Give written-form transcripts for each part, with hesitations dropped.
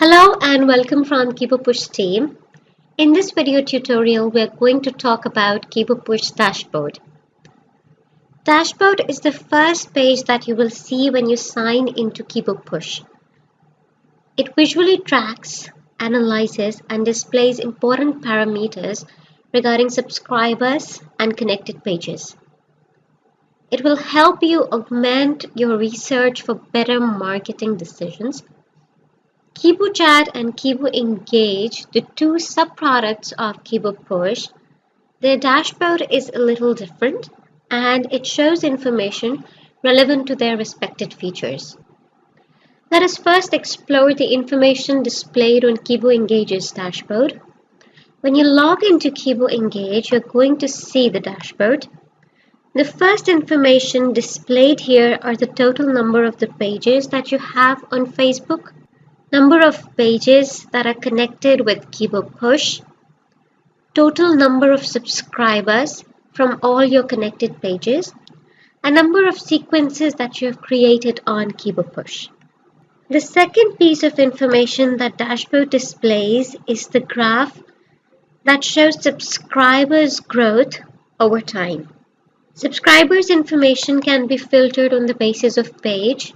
Hello and welcome from KiboPush team. In this video tutorial, we are going to talk about KiboPush Dashboard. Dashboard is the first page that you will see when you sign into KiboPush. It visually tracks, analyzes, and displays important parameters regarding subscribers and connected pages. It will help you augment your research for better marketing decisions. KiboChat and KiboEngage, the two subproducts of KiboPush, their dashboard is a little different and it shows information relevant to their respective features. Let us first explore the information displayed on KiboEngage's dashboard. When you log into KiboEngage, you're going to see the dashboard. The first information displayed here are the total number of the pages that you have on Facebook, number of pages that are connected with KiboPush, total number of subscribers from all your connected pages, and number of sequences that you have created on KiboPush. The second piece of information that dashboard displays is the graph that shows subscribers' growth over time. Subscribers' information can be filtered on the basis of page,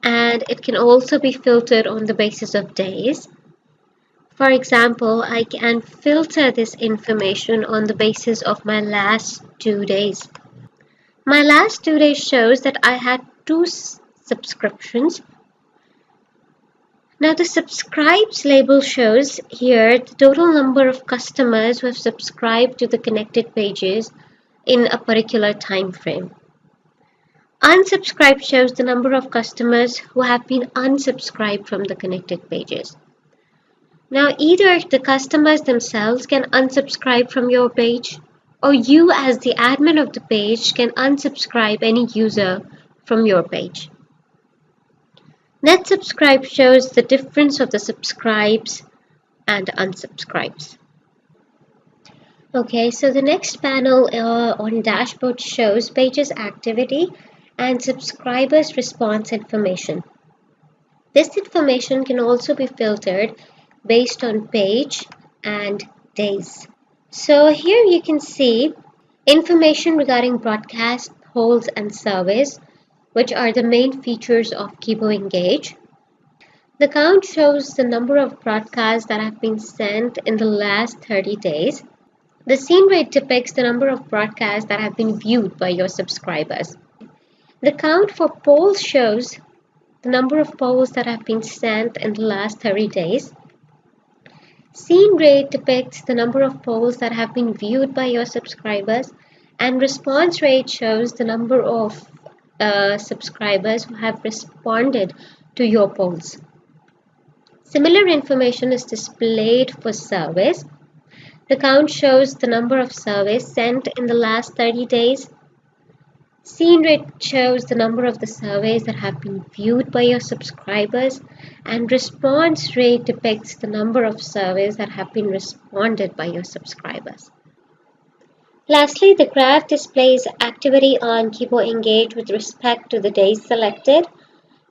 and it can also be filtered on the basis of days. For example, I can filter this information on the basis of my last 2 days. My last 2 days shows that I had 2 subscriptions. Now the subscribes label shows here the total number of customers who have subscribed to the connected pages in a particular time frame. Unsubscribed shows the number of customers who have been unsubscribed from the connected pages. Now, either the customers themselves can unsubscribe from your page, or you as the admin of the page can unsubscribe any user from your page. Net subscribe shows the difference of the subscribes and unsubscribes. Okay, so the next panel on dashboard shows pages activity and subscribers response information. This information can also be filtered based on page and days. So here you can see information regarding broadcast, polls, and surveys, which are the main features of KiboEngage. The count shows the number of broadcasts that have been sent in the last 30 days. The scene rate depicts the number of broadcasts that have been viewed by your subscribers. The count for polls shows the number of polls that have been sent in the last 30 days. Scene rate depicts the number of polls that have been viewed by your subscribers, and response rate shows the number of subscribers who have responded to your polls. Similar information is displayed for surveys. The count shows the number of surveys sent in the last 30 days. Scene rate shows the number of the surveys that have been viewed by your subscribers, and response rate depicts the number of surveys that have been responded by your subscribers. Lastly, the graph displays activity on KiboEngage with respect to the days selected.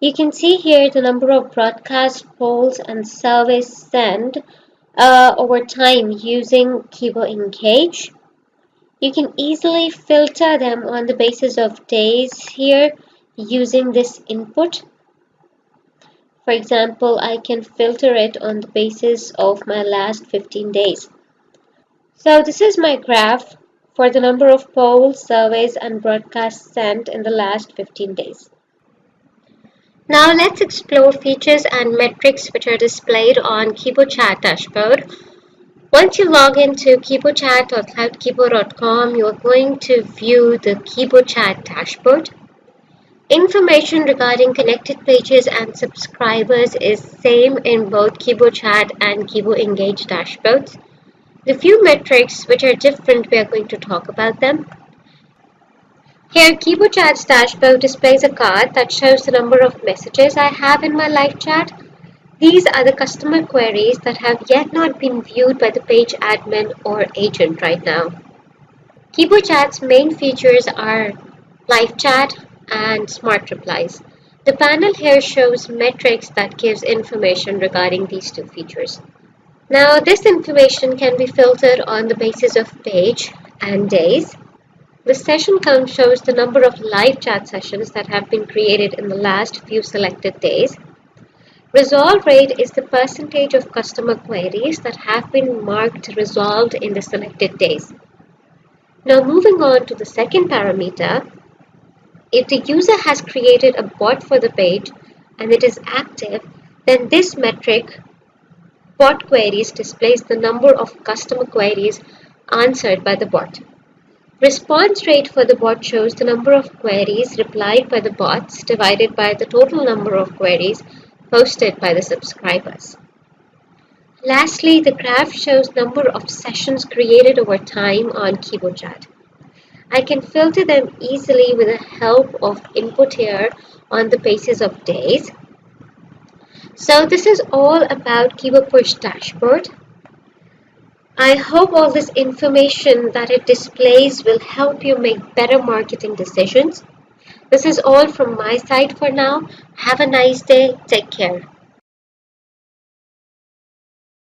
You can see here the number of broadcast, polls, and surveys sent over time using KiboEngage. You can easily filter them on the basis of days here using this input. For example, I can filter it on the basis of my last 15 days. So this is my graph for the number of polls, surveys, and broadcasts sent in the last 15 days. Now let's explore features and metrics which are displayed on KiboChat dashboard. Once you log into KiboChat or cloudkibo.com, you are going to view the KiboChat dashboard. Information regarding connected pages and subscribers is same in both KiboChat and KiboEngage dashboards. The few metrics which are different, we are going to talk about them. Here, KiboChat's dashboard displays a card that shows the number of messages I have in my live chat. These are the customer queries that have yet not been viewed by the page admin or agent right now. KiboChat's main features are live chat and smart replies. The panel here shows metrics that gives information regarding these two features. Now, this information can be filtered on the basis of page and days. The session count shows the number of live chat sessions that have been created in the last few selected days. Resolve rate is the percentage of customer queries that have been marked resolved in the selected days. Now, moving on to the second parameter, if the user has created a bot for the page and it is active, then this metric, bot queries, displays the number of customer queries answered by the bot. Response rate for the bot shows the number of queries replied by the bots divided by the total number of queries posted by the subscribers. Lastly, the graph shows number of sessions created over time on KiboChat. I can filter them easily with the help of input here on the basis of days. So this is all about KiboPush dashboard. I hope all this information that it displays will help you make better marketing decisions. This is all from my side for now. Have a nice day. Take care.